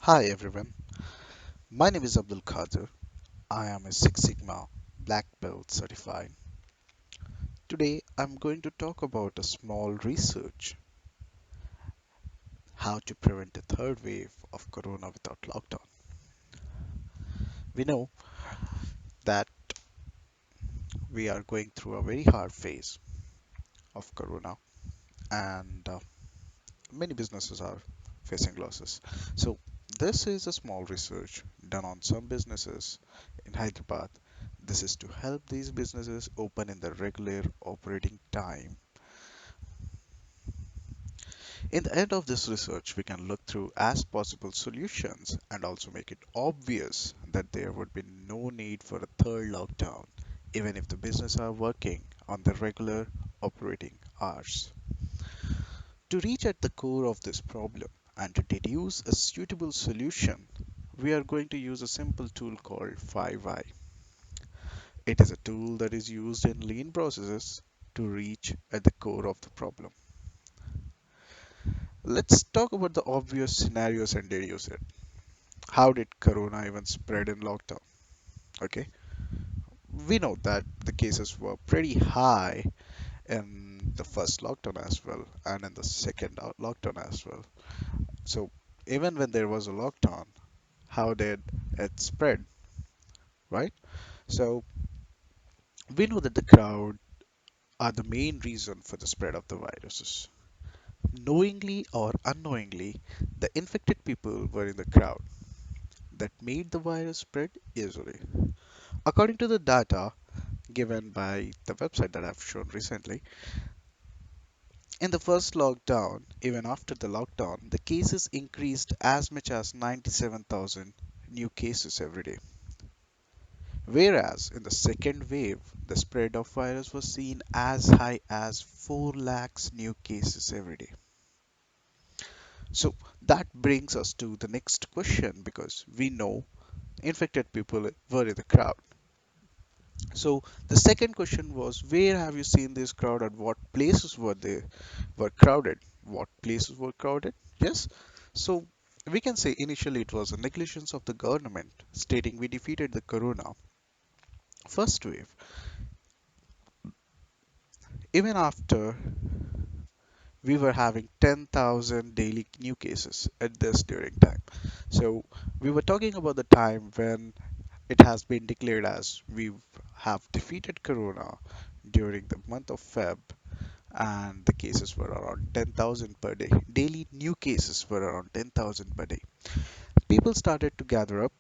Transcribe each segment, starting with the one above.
Hi everyone, my name is Abdul Khader. I am a Six Sigma Black Belt certified. Today I'm going to talk about a small research how to prevent a third wave of corona without lockdown. We know that we are going through a very hard phase of corona and many businesses are facing losses. So this is a small research done on some businesses in Hyderabad. This is to help these businesses open in the regular operating time. In the end of this research, we can look through as possible solutions and also make it obvious that there would be no need for a third lockdown, even if the business are working on the regular operating hours. To reach at the core of this problem and to deduce a suitable solution, we are going to use a simple tool called 5i. It is a tool that is used in lean processes to reach at the core of the problem. Let's talk about the obvious scenarios and deduce it. How did corona even spread in lockdown? Okay, we know that the cases were pretty high in the first lockdown as well and in the second lockdown as well. So even when there was a lockdown, how did it spread, right? So we know that the crowd are the main reason for the spread of the viruses. Knowingly or unknowingly, the infected people were in the crowd that made the virus spread easily. According to the data given by the website that I've shown recently, in the first lockdown, even after the lockdown, the cases increased as much as 97,000 new cases every day. Whereas in the second wave, the spread of virus was seen as high as 4 lakhs new cases every day. So that brings us to the next question because we know infected people were in the crowd. So the second question was, where have you seen this crowd and what places were crowded? What places were crowded? Yes. So we can say initially it was a negligence of the government stating we defeated the corona first wave. Even after we were having 10,000 daily new cases at this during time. So we were talking about the time when it has been declared as we have defeated corona during the month of Feb and the cases were around 10,000 per day. Daily new cases were around 10,000 per day. People started to gather up,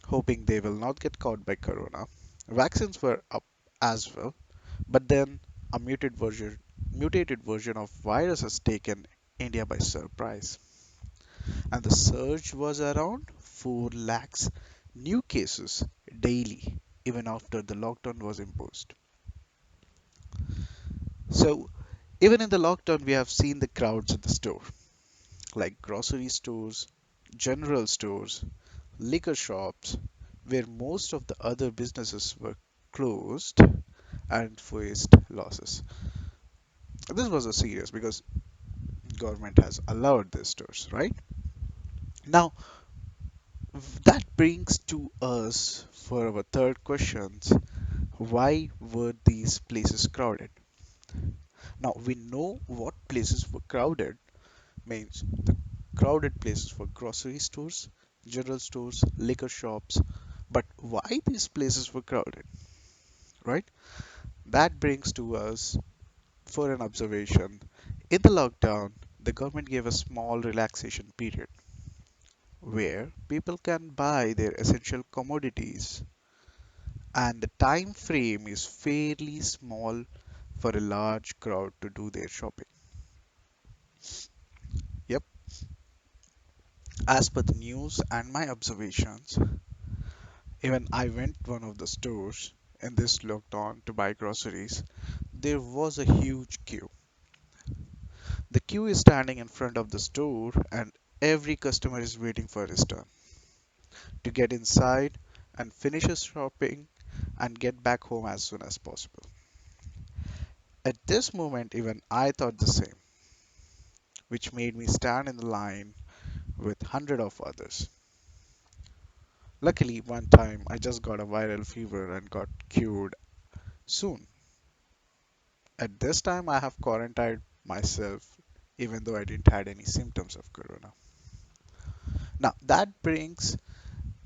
hoping they will not get caught by corona. Vaccines were up as well, but then a mutated version of virus has taken India by surprise, and the surge was around 4 lakhs new cases daily, even after the lockdown was imposed. So, even in the lockdown, we have seen the crowds at the store, like grocery stores, general stores, liquor shops, where most of the other businesses were closed and faced losses. This was a serious because government has allowed these stores, right? Now, that brings to us for our third questions. Why were these places crowded? Now, we know what places were crowded means the crowded places were grocery stores, general stores, liquor shops. But why these places were crowded, right? That brings to us for an observation. In the lockdown, the government gave a small relaxation period where people can buy their essential commodities and the time frame is fairly small for a large crowd to do their shopping. Yep, as per the news and my observations, even I went to one of the stores in this lockdown to buy groceries. There was a huge queue. The queue is standing in front of the store and every customer is waiting for his turn to get inside and finish his shopping and get back home as soon as possible. At this moment, even I thought the same, which made me stand in the line with hundred of others. Luckily, one time I just got a viral fever and got cured soon. At this time, I have quarantined myself even though I didn't had any symptoms of corona. Now, that brings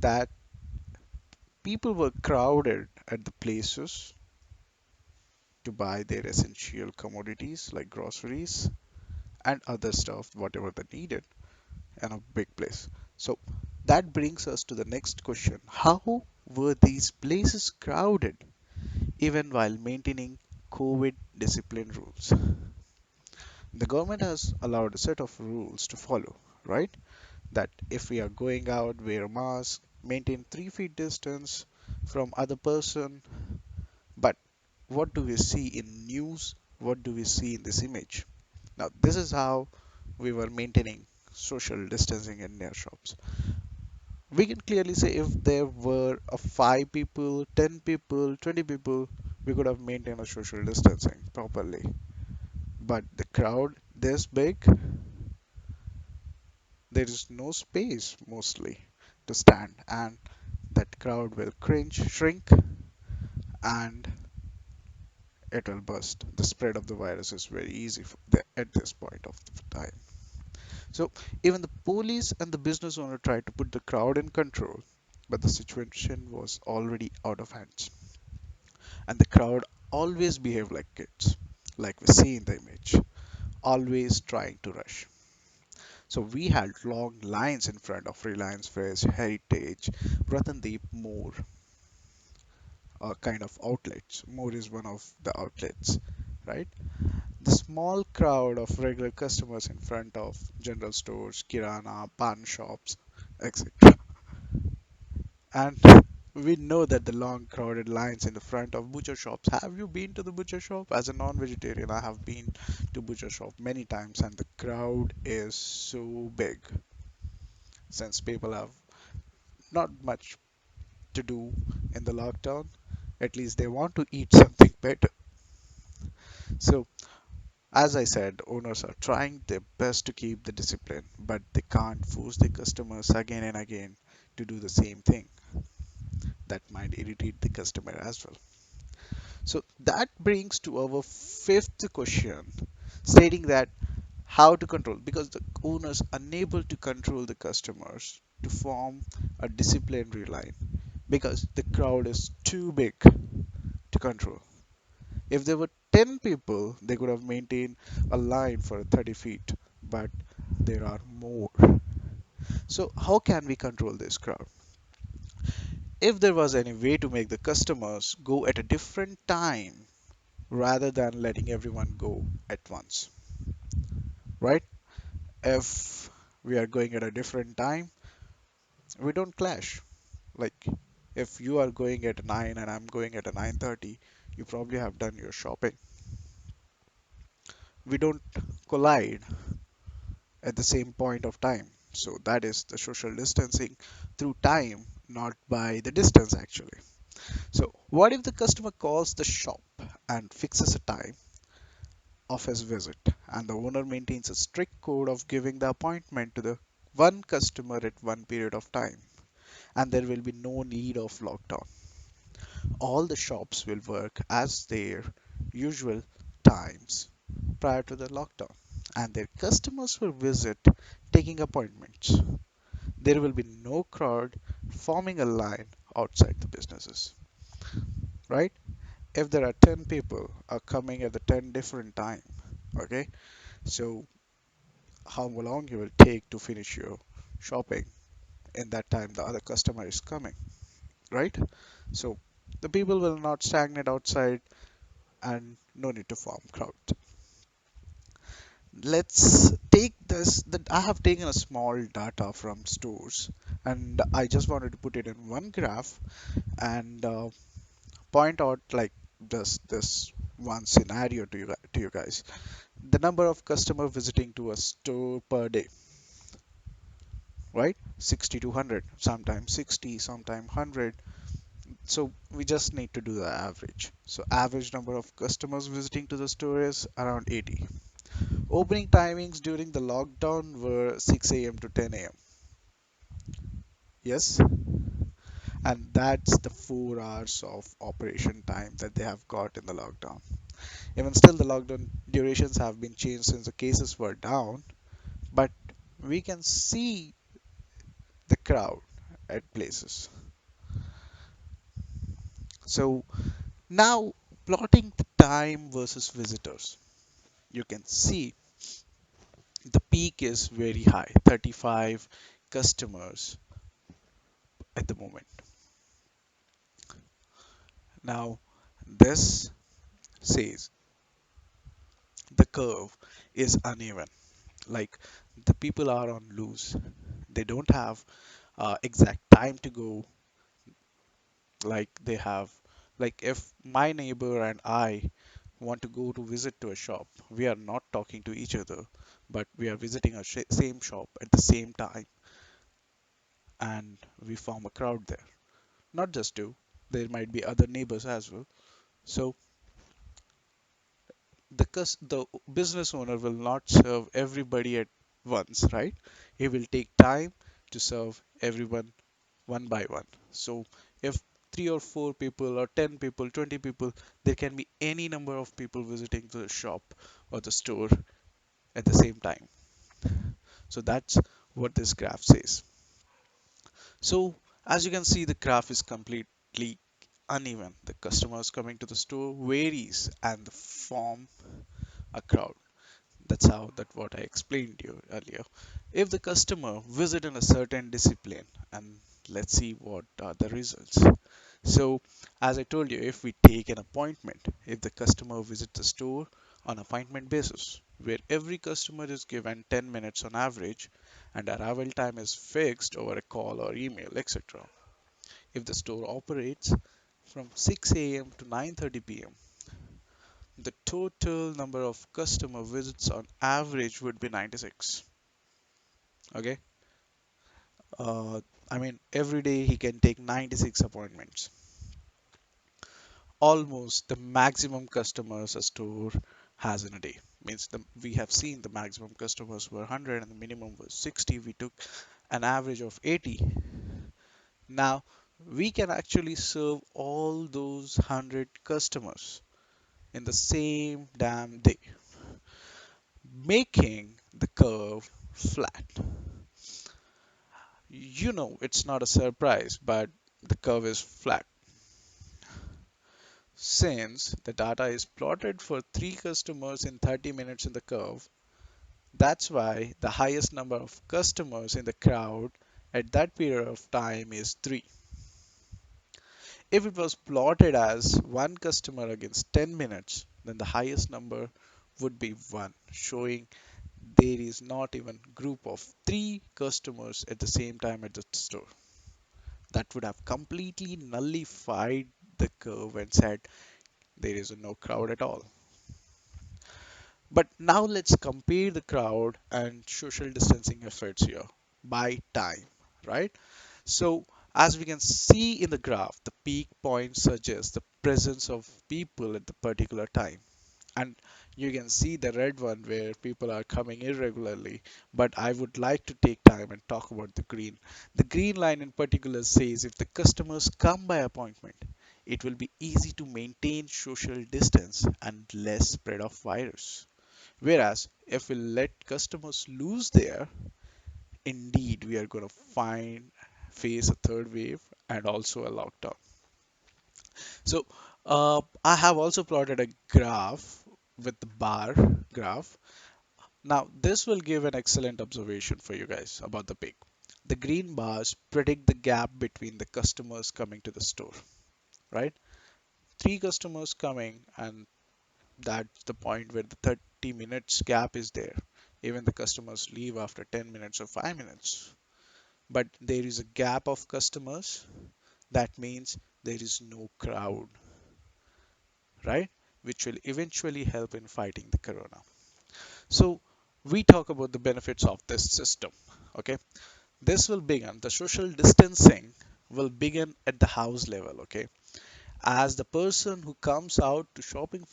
that people were crowded at the places to buy their essential commodities like groceries and other stuff, whatever they needed in a big place. So that brings us to the next question. How were these places crowded even while maintaining COVID discipline rules? The government has allowed a set of rules to follow, right? That if we are going out, wear a mask, maintain 3 feet distance from other person. But what do we see in news? What do we see in this image? Now, this is how we were maintaining social distancing in near shops. We can clearly say if there were a 5 people, 10 people, 20 people, we could have maintained a social distancing properly. But the crowd this big, there is no space mostly to stand, and that crowd will shrink, and it will burst. The spread of the virus is very easy at this point of the time. So even the police and the business owner tried to put the crowd in control, but the situation was already out of hands. And the crowd always behave like kids, like we see in the image, always trying to rush. So we had long lines in front of Reliance Fresh, Heritage, Ratandeep, More, kind of outlets. More is one of the outlets, right? The small crowd of regular customers in front of general stores, kirana, pan shops, etc. And we know that the long crowded lines in the front of butcher shops. Have you been to the butcher shop? As a non-vegetarian, I have been to butcher shop many times, and the crowd is so big since people have not much to do in the lockdown. At least they want to eat something better. So, as I said, owners are trying their best to keep the discipline, but they can't force their customers again and again to do the same thing. That might irritate the customer as well. So that brings to our fifth question, stating that how to control, because the owners unable to control the customers to form a disciplinary line because the crowd is too big to control. If there were 10 people, they could have maintained a line for 30 feet, but there are more. So how can we control this crowd? If there was any way to make the customers go at a different time rather than letting everyone go at once, right? If we are going at a different time, we don't clash. Like if you are going at 9 and I'm going at a 9:30, you probably have done your shopping. We don't collide at the same point of time. So that is the social distancing through time, not by the distance actually. So what if the customer calls the shop and fixes a time of his visit, and the owner maintains a strict code of giving the appointment to the one customer at one period of time, and there will be no need of lockdown. All the shops will work as their usual times prior to the lockdown, and their customers will visit taking appointments. There will be no crowd forming a line outside the businesses, right? If there are 10 people are coming at the 10 different time, okay? So how long you will take to finish your shopping in that time the other customer is coming, right? So the people will not stagnate outside and no need to form crowd. Let's take this that I have taken a small data from stores, and I just wanted to put it in one graph and point out like this one scenario to you guys. The number of customer visiting to a store per day, right? 60 to 100, sometimes 60, sometimes 100. So we just need to do the average. So average number of customers visiting to the store is around 80. Opening timings during the lockdown were 6 a.m. to 10 a.m. Yes, and that's the 4 hours of operation time that they have got in the lockdown. Even still, the lockdown durations have been changed since the cases were down, but we can see the crowd at places. So now, plotting the time versus visitors, you can see the peak is very high, 35 customers at the moment. Now, this says the curve is uneven. Like the people are on loose. They don't have exact time to go like they have. Like if my neighbor and I want to go to visit to a shop, we are not talking to each other, but we are visiting a same shop at the same time, and we form a crowd there. Not just two, there might be other neighbors as well. So the business owner will not serve everybody at once, right? He will take time to serve everyone one by one. So if three or four people or 10 people, 20 people, there can be any number of people visiting the shop or the store at the same time. So that's what this graph says. So as you can see, the graph is completely uneven. The customers coming to the store varies and the form a crowd. That's how that what I explained to you earlier. If the customer visit in a certain discipline, and let's see what are the results. So as I told you, if we take an appointment, if the customer visits the store on appointment basis, where every customer is given 10 minutes on average and arrival time is fixed over a call or email, etc. If the store operates from 6 a.m. to 9:30 p.m., the total number of customer visits on average would be 96. Okay, uh, I mean every day he can take 96 appointments, almost the maximum customers a store has in a day. Means we have seen the maximum customers were 100 and the minimum was 60. We took an average of 80. Now we can actually serve all those 100 customers in the same damn day, making the curve flat. You know, it's not a surprise, but the curve is flat. Since the data is plotted for 3 customers in 30 minutes in the curve, that's why the highest number of customers in the crowd at that period of time is 3. If it was plotted as 1 customer against 10 minutes, then the highest number would be 1, showing there is not even group of 3 customers at the same time at the store. That would have completely nullified the curve and said there is no crowd at all. But now let's compare the crowd and social distancing efforts here by time, right? So as we can see in the graph, the peak point suggests the presence of people at the particular time. And you can see the red one where people are coming irregularly, but I would like to take time and talk about the green. The green line in particular says if the customers come by appointment, it will be easy to maintain social distance and less spread of virus. Whereas if we let customers lose there, indeed we are going to find face a third wave and also a lockdown. So I have also plotted a graph with the bar graph. Now this will give an excellent observation for you guys about the peak. The green bars predict the gap between the customers coming to the store, right? 3 customers coming, and that's the point where the 30 minutes gap is there. Even the customers leave after 10 minutes or 5 minutes. But there is a gap of customers. That means there is no crowd, right? Which will eventually help in fighting the corona. So we talk about the benefits of this system. Okay, this will begin, the social distancing will begin at the house level. Okay, as the person who comes out to shopping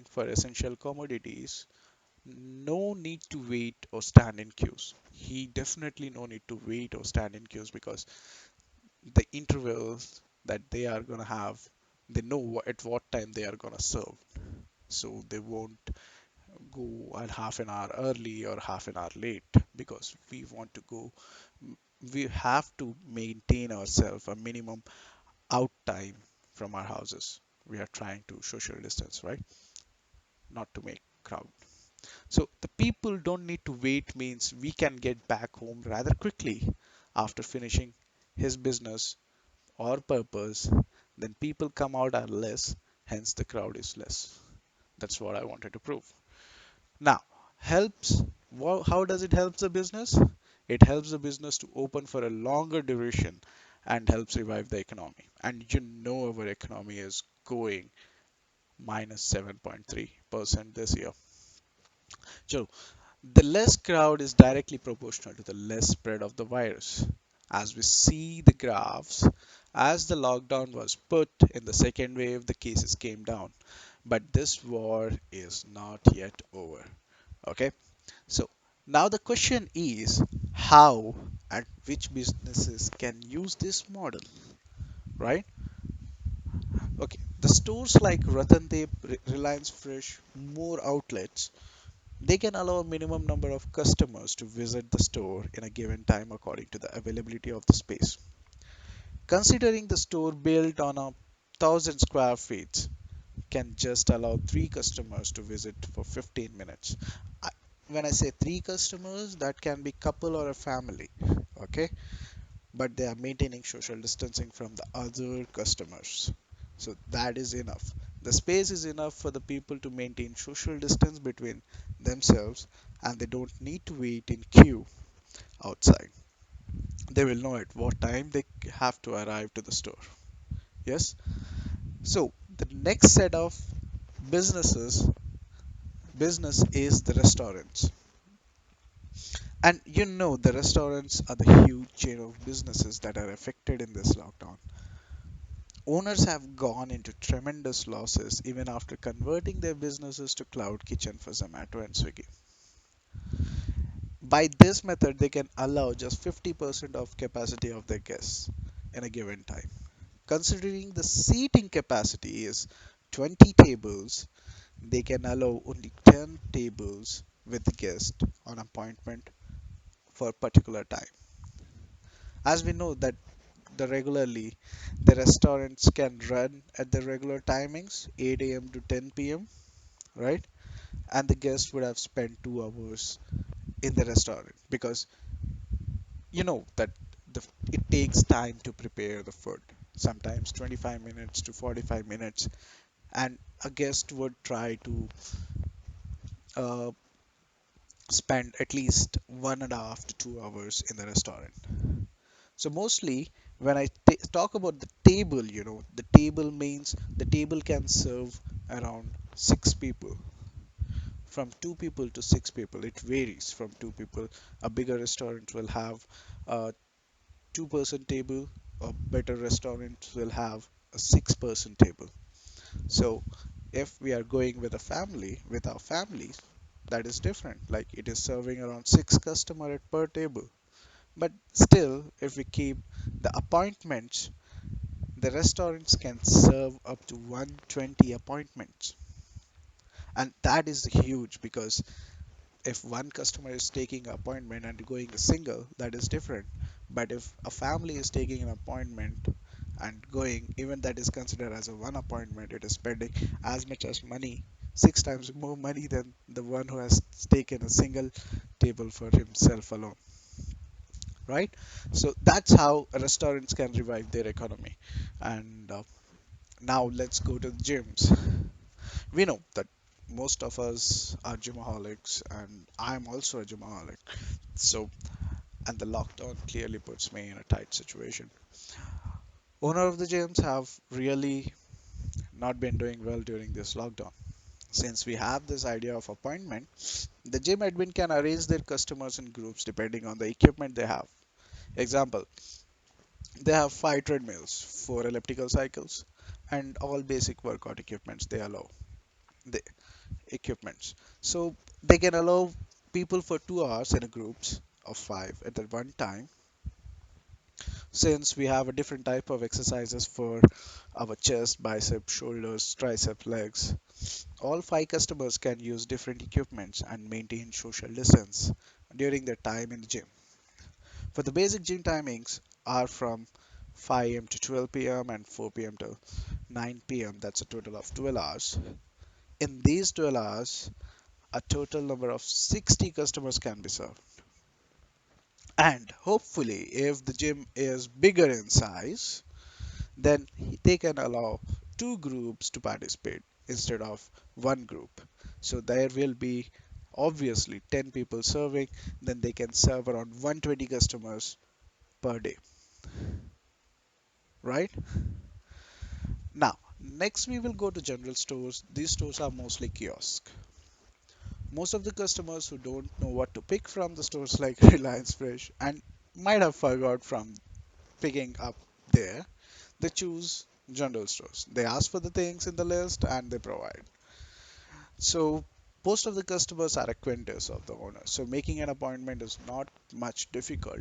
for essential commodities No need to wait or stand in queues. He definitely no need to wait or stand in queues because the intervals that they are gonna have, they know at what time they are gonna serve. So they won't go at half an hour early or half an hour late because we want to go. We have to maintain ourselves a minimum out time from our houses. We are trying to social distance, right? Not to make crowd. So the people don't need to wait means we can get back home rather quickly after finishing his business or purpose. Then people come out are less, hence the crowd is less. That's what I wanted to prove. Now, helps. How does it help the business? It helps the business to open for a longer duration and helps revive the economy. And you know our economy is going minus 7.3% this year. So the less crowd is directly proportional to the less spread of the virus. As we see the graphs, as the lockdown was put in the second wave, the cases came down. But this war is not yet over. Okay, so now the question is how and which businesses can use this model, right? Okay, the stores like Ratan Dev, Reliance Fresh, more outlets, they can allow a minimum number of customers to visit the store in a given time according to the availability of the space. Considering the store built on a 1,000 square feet can just allow three customers to visit for 15 minutes. I, when I say three customers, that can be couple or a family, okay? But they are maintaining social distancing from the other customers. So that is enough. The space is enough for the people to maintain social distance between themselves and they don't need to wait in queue outside. They will know at what time they have to arrive to the store. Yes. So the next set of businesses business is the restaurants. And you know the restaurants are the huge chain of businesses that are affected in this lockdown. Owners have gone into tremendous losses even after converting their businesses to cloud kitchen for Zomato and Swiggy. By this method, they can allow just 50% of capacity of their guests in a given time. Considering the seating capacity is 20 tables, they can allow only 10 tables with the guest on appointment for a particular time. As we know that the restaurants can run at the regular timings 8 a.m. to 10 p.m., right? And the guest would have spent 2 hours in the restaurant because you know that the, it takes time to prepare the food, sometimes 25 minutes to 45 minutes, and a guest would try to uh, spend at least 1.5 to 2 hours in the restaurant. So mostly when I talk about the table, the table means the table can serve around six people. From two people to six people, it varies from two people. A bigger restaurant will have a two-person table. A better restaurant will have a six-person table. So if we are going with a family, with our families, that is different. Like it is serving around six customer at per table. But still, if we keep the appointments, the restaurants can serve up to 120 appointments. And that is huge because if one customer is taking an appointment and going a single, that is different. But if a family is taking an appointment and going, even that is considered as a one appointment, it is spending as much as money, six times more money than the one who has taken a single table for himself alone, right? So that's how restaurants can revive their economy. And now let's go to the gyms. We know that most of us are gymaholics, and I'm also a gymaholic. So, and the lockdown clearly puts me in a tight situation. Owner of the gyms have really not been doing well during this lockdown. Since we have this idea of appointment, the gym admin can arrange their customers in groups depending on the equipment they have. Example, they have five treadmills, four elliptical cycles, and all basic workout equipments they allow. The equipments. So They can allow people for 2 hours in a groups of five at the one time, since we have a different type of exercises for our chest, bicep, shoulders, tricep, legs. All five customers can use different equipments and maintain social distance during their time in the gym. For the basic gym timings are from 5 a.m. to 12 p.m. and 4 p.m. to 9 p.m. That's a total of 12 hours. In these 12 hours, a total number of 60 customers can be served. And hopefully, if the gym is bigger in size, then they can allow two groups to participate instead of one group. So there will be obviously 10 people serving, then they can serve around 120 customers per day, right? Now, next we will go to general stores. These stores are mostly kiosk. Most of the customers who don't know what to pick from the stores like Reliance Fresh and might have forgot from picking up there, they choose general stores. They ask for the things in the list and they provide. So most of the customers are acquaintance of the owner. So making an appointment is not much difficult.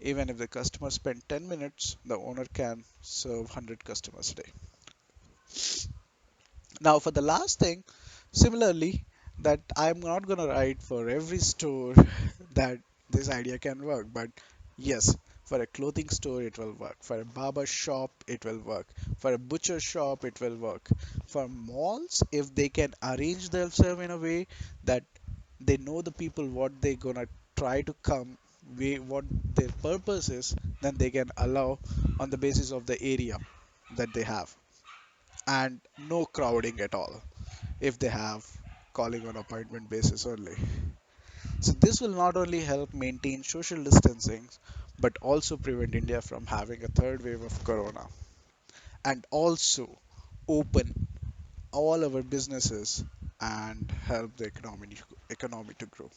Even if the customer spend 10 minutes, the owner can serve 100 customers a day. Now for the last thing, similarly, that I'm not gonna write for every store that this idea can work, but yes, for a clothing store it will work. For a barber shop it will work. For a butcher shop it will work. For malls, if they can arrange themselves in a way that they know the people what they gonna try to come, what their purpose is, then they can allow on the basis of the area that they have and no crowding at all if they have calling on appointment basis only. So this will not only help maintain social distancing but also prevent India from having a third wave of corona and also open all our businesses and help the economy to grow.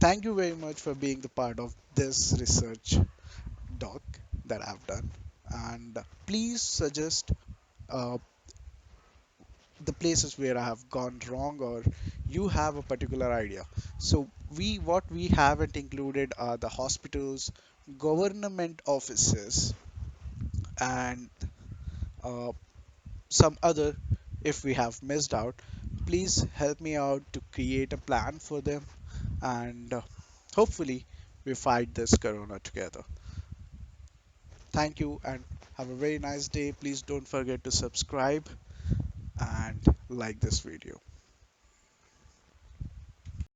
Thank you very much for being the part of this research doc that I've done, and please suggest uh, the places where I have gone wrong or you have a particular idea. So we what we haven't included are the hospitals, government offices, and uh, some other. If we have missed out, please help me out to create a plan for them, and hopefully we fight this corona together. Thank you and have a very nice day. Please don't forget to subscribe and like this video.